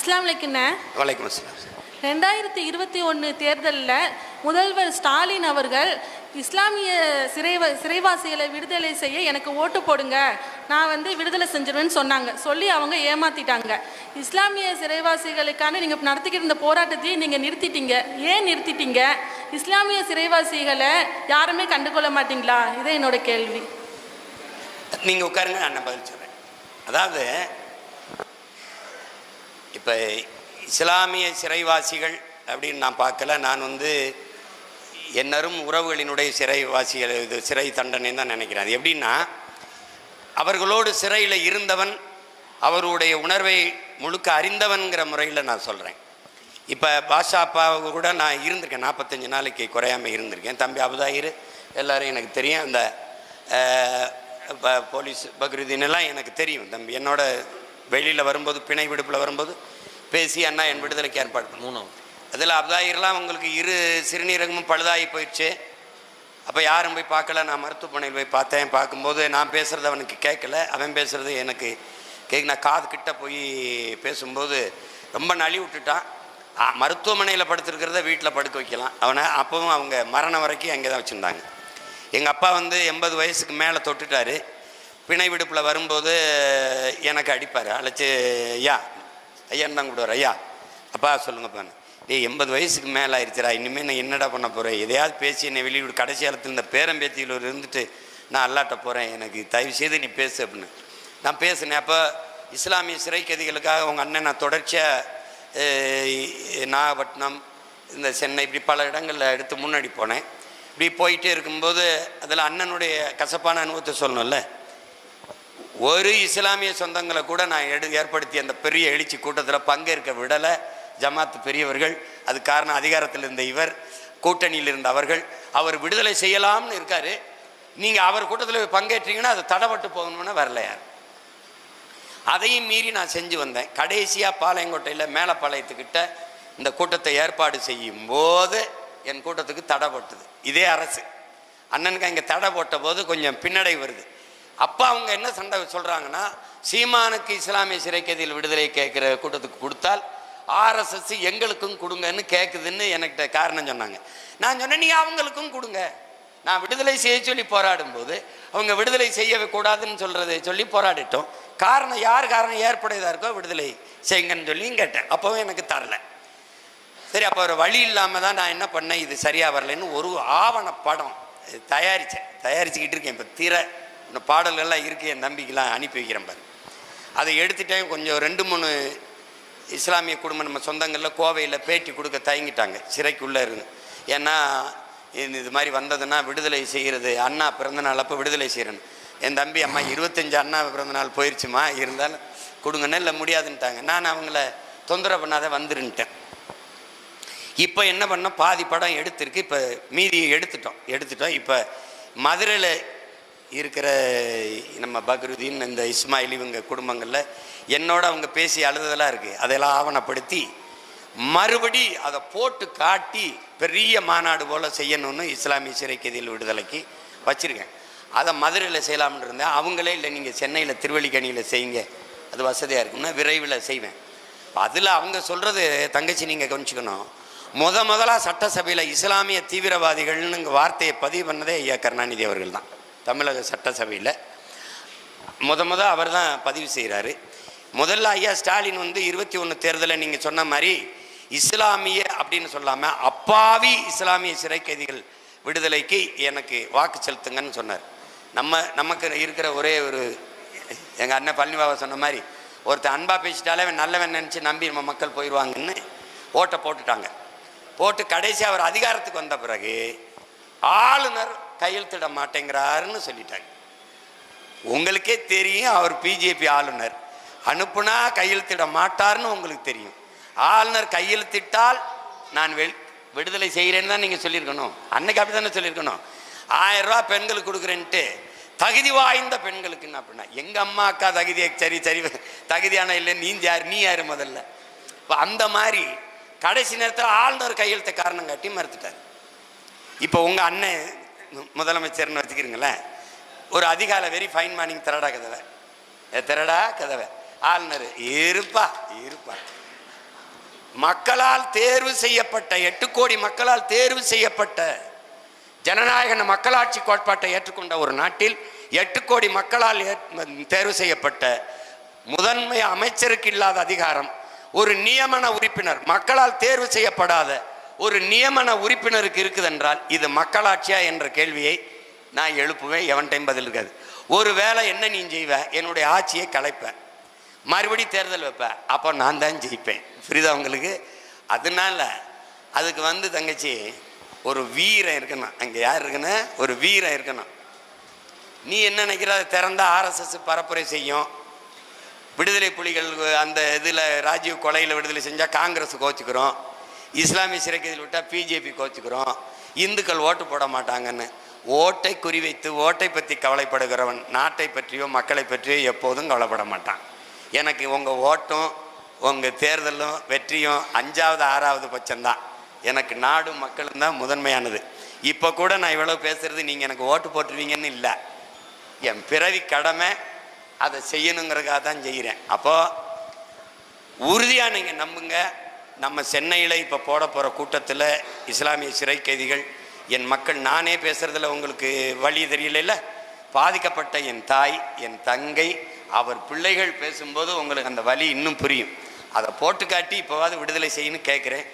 அஸ்ஸலாமு அலைக்குண்ணே. வலைக்கும் அஸ்ஸலாம். 2021 தேர்தலில் முதல்வர் ஸ்டாலின் அவர்கள் இஸ்லாமிய சிறைவாசிகளை விடுதலை செய்ய எனக்கு ஓட்டு போடுங்க, நான் விடுதலை செஞ்சிருவேன்னு சொன்னாங்க. சொல்லி அவங்க ஏமாத்திட்டாங்க. இஸ்லாமிய சிறைவாசிகளுக்கான நீங்கள் நடத்திக்கிட்டு இருந்த போராட்டத்தையும் நீங்கள் நிறுத்திட்டீங்க. ஏன் நிறுத்திட்டீங்க? இஸ்லாமிய சிறைவாசிகளை யாருமே கண்டுகொள்ள மாட்டீங்களா? இதே என்னோட கேள்வி. நீங்கள் உட்காருங்க, நான் பதில் சொல்கிறேன். அதாவது இப்போ இஸ்லாமிய சிறைவாசிகள் அப்படின்னு நான் பார்க்கல. நான் என்னரும் உறவுகளினுடைய சிறைவாசிகள், இது சிறை தண்டனை தான் நினைக்கிறேன். அது எப்படின்னா, அவர்களோடு சிறையில் இருந்தவன், அவருடைய உணர்வை முழுக்க அறிந்தவன்கிற முறையில் நான் சொல்கிறேன். இப்போ பாஷா அப்பாவுக்கு கூட நான் இருந்திருக்கேன், 45 நாளைக்கு குறையாமல் இருந்திருக்கேன். தம்பி அபுதாயிர் எல்லோரும் எனக்கு தெரியும். அந்த போலீஸ் பக்ருதீனெல்லாம் எனக்கு தெரியும். தம்பி என்னோட வெளியில் வரும்போது, பிணை விடுப்பில் வரும்போது பேசி அண்ணா என் விடுதலைக்கு ஏற்பாடு பண்ணணும். அதில் அப்தாயிரெலாம் உங்களுக்கு 2 சிறுநீரகமும் பழுதாகி போயிடுச்சு. அப்போ யாரும் போய் பார்க்கல. நான் மருத்துவமனையில் போய் பார்த்தேன். பார்க்கும்போது நான் பேசுகிறது அவனுக்கு கேட்கல, அவன் பேசுகிறது எனக்கு நான் காது கிட்ட போய் பேசும்போது ரொம்ப நழி விட்டுட்டான். மருத்துவமனையில் படுத்துருக்கிறத வீட்டில் படுக்க வைக்கலாம் அவனை. அப்போவும் அவங்க மரணம் வரைக்கும் அங்கே தான் வச்சுருந்தாங்க. எங்கள் அப்பா 80 வயசுக்கு மேலே தொட்டுட்டார். பிணை விடுப்பில் வரும்போது எனக்கு அடிப்பார். அழைச்சி ஐயான்னு தான் கூப்பிடுவார். ஐயா அப்பா சொல்லுங்கப்பா. டே 80 வயசுக்கு மேலே ஆயிடுச்சுரா, இனிமேல் நான் என்னடா பண்ண போகிறேன்? எதையாவது பேசி என்னை வெளியிட. கடைசி காலத்தில் இந்த பேரம்பேத்தியில் இருந்துட்டு நான் அல்லாட்ட போகிறேன், எனக்கு தயவு செய்து நீ பேசு அப்படின்னு நான் பேசினேன். அப்போ இஸ்லாமிய சிறை கைதிகளுக்காக உங்கள் அண்ணன் நான் தொடர்ச்சியாக நாகப்பட்டினம், இந்த சென்னை, இப்படி பல இடங்களில் எடுத்து முன்னாடி போனேன். இப்படி போயிட்டே இருக்கும்போது அதில் அண்ணனுடைய கசப்பான அனுபவத்தை சொல்லணும்ல. ஒரு இஸ்லாமிய சொந்தங்களை கூட நான் ஏற்படுத்தி அந்த பெரிய எழுச்சி கூட்டத்தில் பங்கேற்க விடலை ஜமாத்து பெரியவர்கள். அது காரணம் அதிகாரத்தில் இருந்த இவர், கூட்டணியில் இருந்த அவர்கள். அவர் விடுதலை செய்யலாம்னு இருக்காரு. நீங்கள் அவர் கூட்டத்தில் பங்கேற்றீங்கன்னா அது தடப்பட்டு போகணும்னு வரல யார். அதையும் மீறி நான் செஞ்சு வந்தேன். கடைசியாக பாளையங்கோட்டையில் மேலப்பாளையத்துக்கிட்ட இந்த கூட்டத்தை ஏற்பாடு செய்யும் போது என் கூட்டத்துக்கு தடைப்பட்டது இதே அரசு. அண்ணனுக்கு அங்கே தடை போட்ட போது கொஞ்சம் பின்னடை வருது. அப்போ அவங்க என்ன சண்டை சொல்கிறாங்கன்னா, சீமானுக்கு இஸ்லாமிய சிறை கைதிகள் விடுதலை கேட்குற கூட்டத்துக்கு கொடுத்தால் ஆர்எஸ்எஸ் எங்களுக்கும் கொடுங்கன்னு கேட்குதுன்னு எனக்கிட்ட காரணம் சொன்னாங்க. நான் சொன்னேன், நீங்கள் அவங்களுக்கும் கொடுங்க. நான் விடுதலை செய்ய சொல்லி போராடும்போது அவங்க விடுதலை செய்யக்கூடாதுன்னு சொல்கிறத சொல்லி போராடிட்டோம். காரணம் யார் காரணம் ஏற்புடையதாக இருக்கோ விடுதலை செய்யுங்கன்னு சொல்லியும் கேட்டேன். அப்போவும் எனக்கு தரல. சரி, அப்போ ஒரு வழி இல்லாமல் தான் நான் என்ன பண்ணேன், இது சரியாக வரலைன்னு ஒரு ஆவண படம் தயாரிச்சுக்கிட்டு இருக்கேன். இப்போ இந்த பாடல்கள்லாம் இருக்குது, என் நம்பிக்கைலாம் அனுப்பி வைக்கிறேன் பாரு. அதை எடுத்துட்டேன். கொஞ்சம் 2-3 இஸ்லாமிய குடும்பம் நம்ம சொந்தங்களில் கோவையில் பேட்டி கொடுக்க தயங்கிட்டாங்க, சிறைக்குள்ளே இருந்து. ஏன்னா இது மாதிரி வந்ததுன்னா விடுதலை செய்கிறது, அண்ணா பிறந்தநாள் அப்போ விடுதலை செய்கிறேன்னு. என் தம்பி அம்மா 25 அண்ணா பிறந்தநாள் போயிடுச்சுமா, இருந்தாலும் கொடுங்கன்னு. இல்லை முடியாதுன்ட்டாங்க. நான் அவங்கள தொந்தரவு பண்ணாத வந்துருன்ட்டேன். இப்போ என்ன பண்ணோம், பாதி படம் எடுத்திருக்கு. இப்போ மீதியை எடுத்துட்டோம். இப்போ மதுரையில் இருக்கிற நம்ம பக்ருதீன், இந்த இஸ்மாயில், இவங்க குடும்பங்களில் என்னோட அவங்க பேசி அழுததெல்லாம் இருக்குது. அதெல்லாம் ஆவணப்படுத்தி மறுபடி அதை போட்டு காட்டி பெரிய மாநாடு போல் செய்யணும்னு இஸ்லாமிய சிறை கைதிகள் விடுதலைக்கு வச்சுருக்கேன். அதை மதுரையில் செய்யலாம்னு இருந்தேன். அவங்களே இல்லை, நீங்கள் சென்னையில் திருவல்லிக்கணியில் செய்யுங்க, அது வசதியாக இருக்கும்னா விரைவில் செய்வேன். அதில் அவங்க சொல்கிறது தங்கச்சி நீங்கள் கவனிச்சுக்கணும், முதலாக சட்டசபையில் இஸ்லாமிய தீவிரவாதிகள்னு வார்த்தையை பதிவு பண்ணதே ஐயா கருணாநிதி அவர்கள் தான். தமிழக சட்டசபையில் அவர் தான் பதிவு செய்கிறாரு. முதல்ல ஐயா ஸ்டாலின் 21 தேர்தலில் நீங்கள் சொன்ன மாதிரி இஸ்லாமிய அப்படின்னு சொல்லாமல் அப்பாவி இஸ்லாமிய சிறை கைதிகள் விடுதலைக்கு எனக்கு வாக்கு செலுத்துங்கன்னு சொன்னார். நமக்கு இருக்கிற ஒரே ஒரு, எங்கள் அண்ணன் பழனிபாபா சொன்ன மாதிரி, ஒருத்தர் அன்பாக பேசிட்டாலே அவன் நல்லவன் நினச்சி நம்பி நம்ம மக்கள் போயிடுவாங்கன்னு ஓட்டை போட்டுட்டாங்க. போட்டு கடைசி அவர் அதிகாரத்துக்கு வந்த பிறகு ஆளுநர் கையெழுத்திட மாட்டேங்கிறாருன்னு சொல்லிட்டாங்க. உங்களுக்கே தெரியும், அவர் பிஜேபி ஆளுநர், அனுப்புனா கையெழுத்திட மாட்டார்னு உங்களுக்கு தெரியும். ஆளுநர் கையெழுத்திட்டால் நான் விடுதலை செய்கிறேன்னு தான் நீங்கள் சொல்லியிருக்கணும். அன்னைக்கு அப்படி தானே சொல்லியிருக்கணும். 1000 ரூபா பெண்களுக்கு கொடுக்குறேன்ட்டு, தகுதி வாய்ந்த பெண்களுக்குன்னு. அப்படின்னா எங்கள் அம்மா அக்கா சரி தகுதியான இல்லை, நீ யார் முதல்ல? இப்போ அந்த மாதிரி கடைசி நேரத்தில் ஆளுநர் கையெழுத்த காரணம் காட்டி மறுத்துட்டார். இப்போ உங்கள் அண்ணன் முதலமைச்சர்னு வச்சுக்கிறீங்களேன், ஒரு அதிகாலை வெரி ஃபைன் மார்னிங் திரடா கதவை ஆளுநர் இருப்பா மக்களால் தேர்வு செய்யப்பட்ட 8 கோடி மக்களால் தேர்வு செய்யப்பட்ட ஜனநாயக மக்களாட்சி கோட்பாட்டை ஏற்றுக்கொண்ட ஒரு நாட்டில் 8 கோடி மக்களால் தேர்வு செய்யப்பட்ட முதன்மை அமைச்சருக்கு இல்லாத அதிகாரம் ஒரு நியமன உறுப்பினர், மக்களால் தேர்வு செய்யப்படாத ஒரு நியமன உறுப்பினருக்கு இருக்குதென்றால் இது மக்களாட்சியா என்ற கேள்வியை நான் எழுப்புவேன். எவன்டைம் பதில் இருக்காது. ஒரு வேளை என்ன நீ செய்வ, என்னுடைய ஆட்சியை கலைப்பேன், மறுபடி தேர்தல் வைப்பேன், அப்போ நான் தான் ஜெயிப்பேன். புரியுதா உங்களுக்கு? அதனால அதுக்கு தங்கச்சி ஒரு வீரம் இருக்கணும். அங்கே யார் இருக்குன்னு ஒரு வீரம் இருக்கணும். நீ என்ன நினைக்கிற, அதை திறந்தா ஆர்எஸ்எஸ் பரப்புரை செய்யும். விடுதலை புலிகள் அந்த இதில் ராஜீவ் கொலையில் விடுதலை செஞ்சால் காங்கிரஸ் கோச்சுக்கிறோம், இஸ்லாமிய சிறைக்கைதில் விட்டால் பிஜேபி கோச்சுக்கிறோம், இந்துக்கள் ஓட்டு போட மாட்டாங்கன்னு. ஓட்டை குறிவைத்து ஓட்டை பற்றி கவலைப்படுகிறவன் நாட்டை பற்றியோ மக்களை பற்றியோ எப்போதும் கவலைப்பட மாட்டான். எனக்கு உங்கள் ஓட்டும் உங்கள் தேர்தலும் வெற்றியும் 5வது 6வது பட்சம்தான். எனக்கு நாடும் மக்களும் தான் முதன்மையானது. இப்போ கூட நான் இவ்வளோ பேசுகிறது நீங்கள் எனக்கு ஓட்டு போட்டுருவீங்கன்னு இல்லை, என் பிறவி கடமை, அதை செய்யணுங்கிறதுக்காக தான் செய்கிறேன். அப்போது உறுதியாக நீங்கள் நம்புங்க. நம்ம சென்னையில் இப்போ போட போகிற கூட்டத்தில் இஸ்லாமிய சிறை கைதிகள், என் மக்கள், நானே பேசுகிறதுல உங்களுக்கு வழி தெரியல, பாதிக்கப்பட்ட என் தாய், என் தங்கை, அவர் பிள்ளைகள் பேசும்போது உங்களுக்கு அந்த வலி இன்னும் புரியும். அதை போட்டு காட்டி இப்போவாது விடுதலை செய்யணும்னு கேட்குறேன்.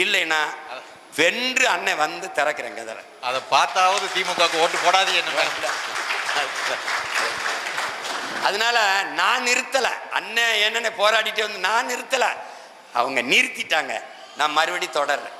இல்லைன்னா வென்று அண்ணன் திறக்கிறேன் கதலை. அதை பார்த்தாவது திமுக ஓட்டு போடாது என்ன. அதனால நான் நிறுத்தலை. அண்ணன் என்னென்ன போராடிட்டு நான் நிறுத்தலை, அவங்க நிறுத்திட்டாங்க. நான் மறுபடியும் தொடர்றேன்.